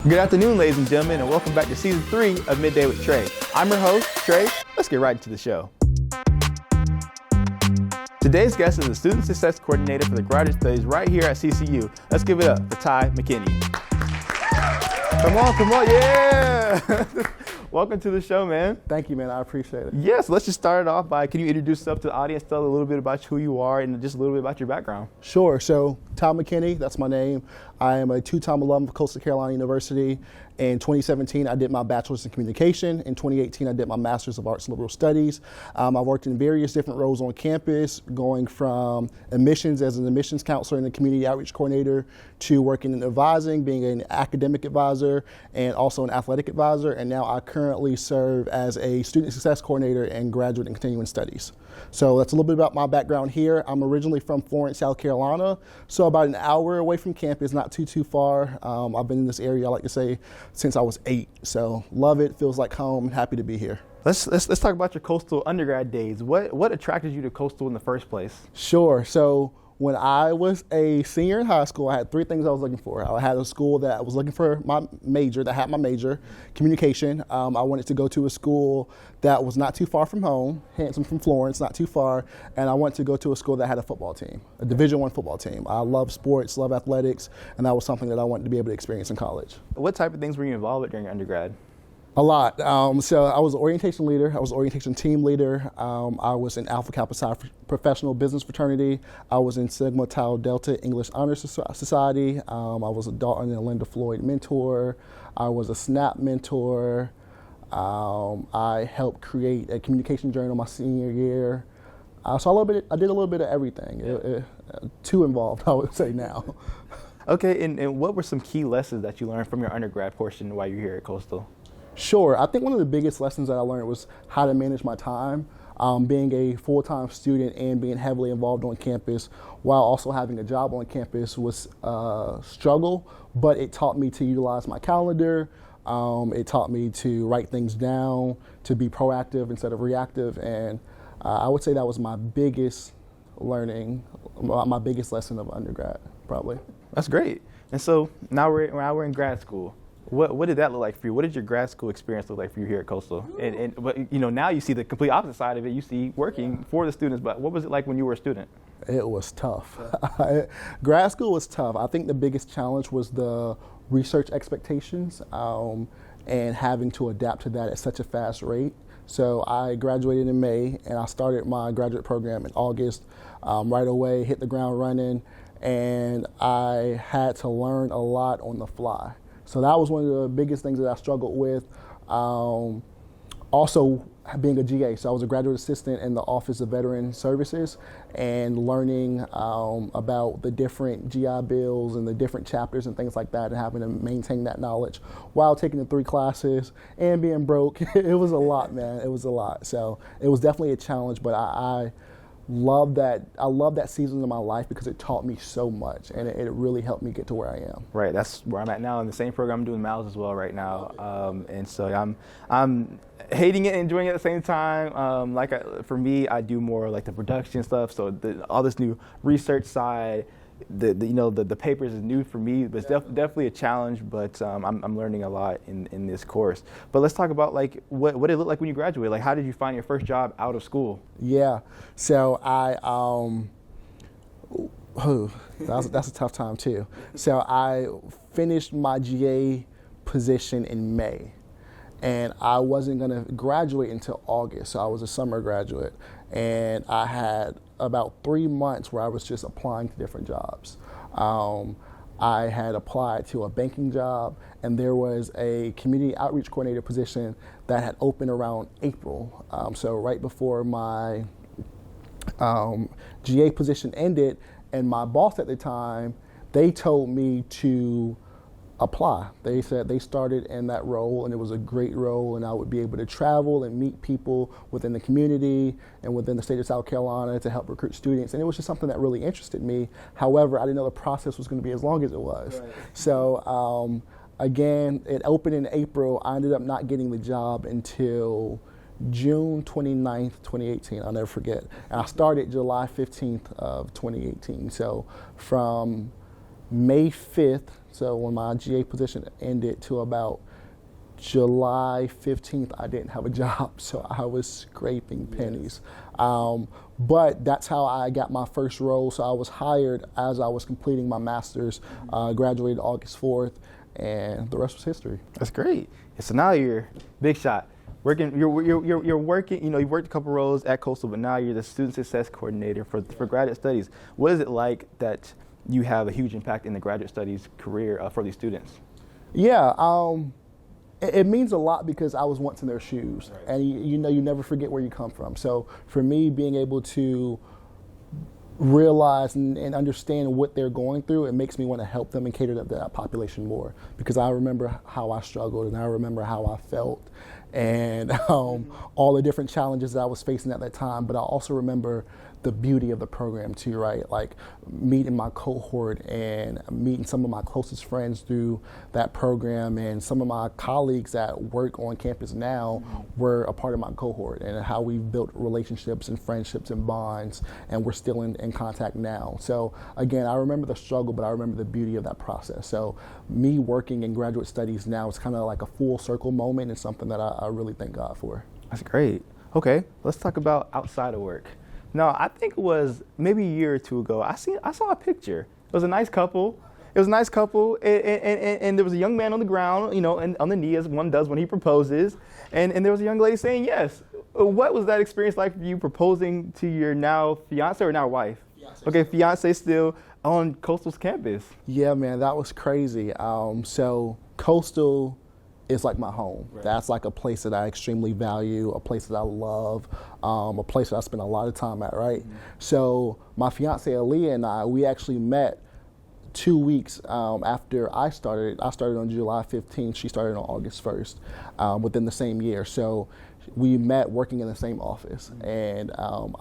Good afternoon, ladies and gentlemen, and welcome back to Season 3 of Midday with Trey. I'm your host, Trey. Let's get right into the show. Today's guest is the Student Success Coordinator for the Graduate Studies right here at CCU. Let's give it up for Mckenney. Come on, yeah! Welcome to the show, man. Thank you, man. I appreciate it. Yes, let's just start it off by, can you introduce yourself to the audience, tell a little bit about who you are, and just a little bit about your background? Sure. So, Mckenney, that's my name. I am a two-time alum of Coastal Carolina University. In 2017, I did my bachelor's in communication. In 2018, I did my master's of arts and liberal studies. I've worked in various different roles on campus, going from admissions as an admissions counselor and a community outreach coordinator to working in advising, being an academic advisor and also an athletic advisor. And now I currently serve as a student success coordinator in graduate and continuing studies. So that's a little bit about my background here. I'm originally from Florence, South Carolina, so about an hour away from campus, not too far. I've been in this area, I like to say, since I was 8. So love it, feels like home, happy to be here. Let's talk about your Coastal undergrad days. What attracted you to Coastal in the first place? Sure. So when I was a senior in high school, I had 3 things I was looking for. I had a school that was looking for my major, that had my major, communication. I wanted to go to a school that was not too far from home, handsome from Florence, not too far, and I wanted to go to a school that had a football team, a Division I football team. I love sports, love athletics, and that was something that I wanted to be able to experience in college. What type of things were you involved with during your undergrad? A lot. So I was an orientation leader. I was an orientation team leader. I was in Alpha Kappa Psi professional business fraternity. I was in Sigma Tau Delta English Honor Society. I was a Dalton and Linda Floyd mentor. I was a SNAP mentor. I helped create a communication journal my senior year. So I did a little bit of everything. Too involved, I would say now. Okay, and what were some key lessons that you learned from your undergrad portion while you were here at Coastal? Sure. I think one of the biggest lessons that I learned was how to manage my time. Being a full-time student and being heavily involved on campus while also having a job on campus was a struggle, but it taught me to utilize my calendar. It taught me to write things down, to be proactive instead of reactive, and I would say that was my biggest learning, my biggest lesson of undergrad, probably. That's great. And so now we're in grad school. What did that look like for you? What did your grad school experience look like for you here at Coastal? But now you see the complete opposite side of it. You see working for the students, but what was it like when you were a student? It was tough. Grad school was tough. I think the biggest challenge was the research expectations and having to adapt to that at such a fast rate. So I graduated in May and I started my graduate program in August. Right away, hit the ground running, and I had to learn a lot on the fly. So that was one of the biggest things that I struggled with. Also being a GA, so I was a graduate assistant in the Office of Veteran Services and learning about the different GI bills and the different chapters and things like that and having to maintain that knowledge while taking the 3 classes and being broke. It was a lot, man, it was a lot. So it was definitely a challenge, but I love that season of my life because it taught me so much and it really helped me get to where I am. Right, that's where I'm at now in the same program I'm doing Miles as well right now, and so I'm hating it and enjoying it at the same time. For me, I do more like the production stuff, so all this new research side. The papers is new for me, but it's definitely a challenge. But I'm learning a lot in this course. But let's talk about like what it looked like when you graduated. Like, how did you find your first job out of school? Yeah, so that's a tough time too. So I finished my GA position in May, and I wasn't gonna graduate until August. So I was a summer graduate, and I had about 3 months where I was just applying to different jobs. I had applied to a banking job, and there was a community outreach coordinator position that had opened around April. So right before my GA position ended, and my boss at the time, they told me to apply. They said they started in that role and it was a great role and I would be able to travel and meet people within the community and within the state of South Carolina to help recruit students, and it was just something that really interested me. However, I didn't know the process was going to be as long as it was. Right. So again, it opened in April. I ended up not getting the job until June 29th, 2018. I'll never forget. And I started July 15th of 2018. So from May 5th, so when my GA position ended, to about July 15th, I didn't have a job, so I was scraping pennies. But that's how I got my first role. So I was hired as I was completing my master's, graduated August 4th, and the rest was history. That's great. So now you're big shot. You're working, you worked a couple roles at Coastal, but now you're the student success coordinator for graduate studies. What is it like that you have a huge impact in the graduate studies career for these students? Yeah, it means a lot because I was once in their shoes, right. And you never forget where you come from. So for me, being able to realize and understand what they're going through, it makes me want to help them and cater to that population more, because I remember how I struggled and I remember how I felt and all the different challenges that I was facing at that time. But I also remember the beauty of the program too, right? Like meeting my cohort and meeting some of my closest friends through that program, and some of my colleagues that work on campus now were a part of my cohort, and how we've built relationships and friendships and bonds, and we're still in contact now. So again, I remember the struggle, but I remember the beauty of that process. So me working in graduate studies now is kind of like a full circle moment, and something that I really thank God for. That's great. Okay, let's talk about outside of work. No, I think it was maybe a year or two ago. I saw a picture. It was a nice couple. And there was a young man on the ground, and on the knee, as one does when he proposes. And there was a young lady saying yes. What was that experience like for you, proposing to your now fiance or now wife? Fiance. Okay, fiance still on Coastal's campus. Yeah, man, that was crazy. So Coastal is like my home. Right. That's like a place that I extremely value, a place that I love, a place that I spend a lot of time at, right? Mm-hmm. So my fiance Aaliyah and I, we actually met 2 weeks after I started. I started on July 15th, she started on August 1st, within the same year. So we met working in the same office. Mm-hmm. And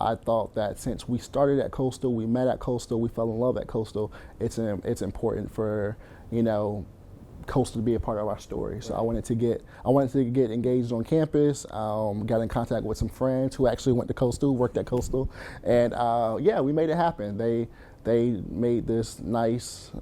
I thought that since we started at Coastal, we met at Coastal, we fell in love at Coastal, it's important for, Coastal to be a part of our story. So I wanted to get engaged on campus, got in contact with some friends who actually went to Coastal, worked at Coastal, and we made it happen. They made this nice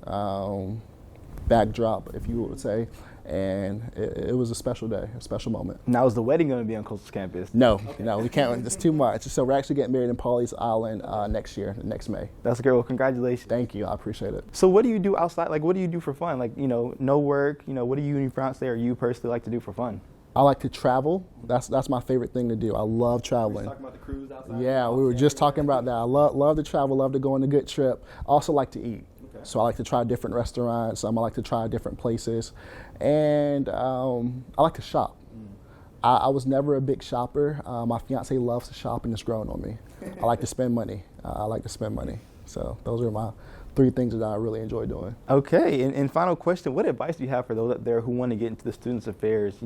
backdrop, if you would say, and it was a special day, a special moment. Now, is the wedding going to be on Coastal's campus? No, okay. No, we can't. It's too much. So we're actually getting married in Pawleys Island next May. That's great. Well, congratulations. Thank you. I appreciate it. So what do you do outside? Like, what do you do for fun? Like, no work. What do you and your fiance or you personally like to do for fun? I like to travel. That's my favorite thing to do. I love traveling. We were talking about the cruise outside. Yeah, we were just talking about that. I love to travel, love to go on a good trip. I also like to eat. Okay. So I like to try different restaurants. I like to try different places. And I like to shop. I was never a big shopper. My fiance loves to shop, and it's growing on me. I like to spend money. So those are my 3 things that I really enjoy doing. Okay, and final question, what advice do you have for those out there who want to get into the students affairs,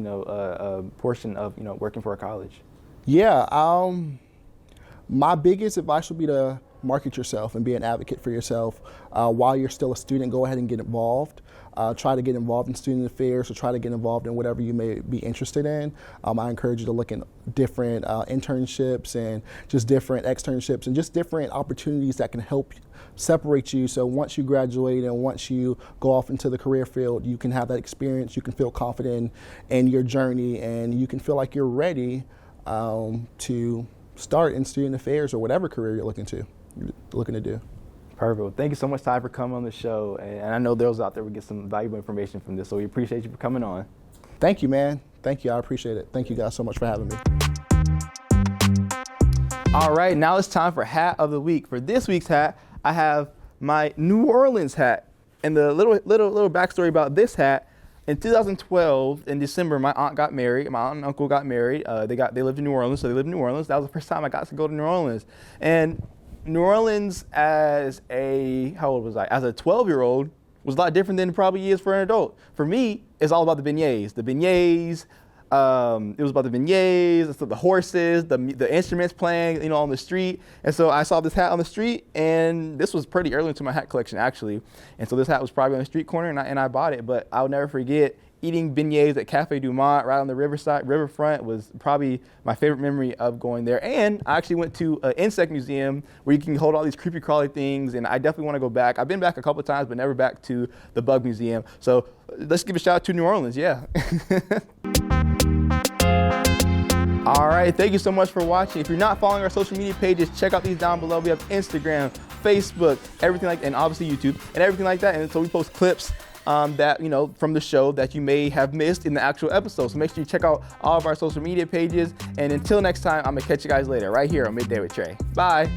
portion of, working for a college? Yeah, my biggest advice would be to market yourself and be an advocate for yourself. While you're still a student, go ahead and get involved. Try to get involved in student affairs, or try to get involved in whatever you may be interested in. I encourage you to look at different internships and just different externships and just different opportunities that can help separate you. So once you graduate and once you go off into the career field, you can have that experience, you can feel confident in your journey, and you can feel like you're ready to start in student affairs or whatever career you're looking to do. Perfect. Well, thank you so much, Ty, for coming on the show. And I know those out there will get some valuable information from this, so we appreciate you for coming on. Thank you, man. Thank you. I appreciate it. Thank you guys so much for having me. All right, now it's time for Hat of the Week. For this week's hat, I have my New Orleans hat. And the little backstory about this hat, in 2012, in December, my aunt got married. My aunt and uncle got married. They lived in New Orleans, so they lived in New Orleans. That was the first time I got to go to New Orleans. And New Orleans, as a 12-year-old, was a lot different than it probably is for an adult. For me, it's all about the beignets. It was about the beignets, the horses, the instruments playing, on the street. And so I saw this hat on the street, and this was pretty early into my hat collection, actually. And so this hat was probably on the street corner, and I bought it. But I'll never forget, eating beignets at Cafe Du Monde right on the riverfront was probably my favorite memory of going there. And I actually went to an insect museum where you can hold all these creepy crawly things, and I definitely want to go back. I've been back a couple times, but never back to the bug museum. So let's give a shout out to New Orleans, yeah. All right, thank you so much for watching. If you're not following our social media pages, check out these down below. We have Instagram, Facebook, everything like, and obviously YouTube, and everything like that. And so we post clips that, you know, from the show that you may have missed in the actual episode. So make sure you check out all of our social media pages. And until next time, I'm gonna catch you guys later right here on Midday with Trey. Bye.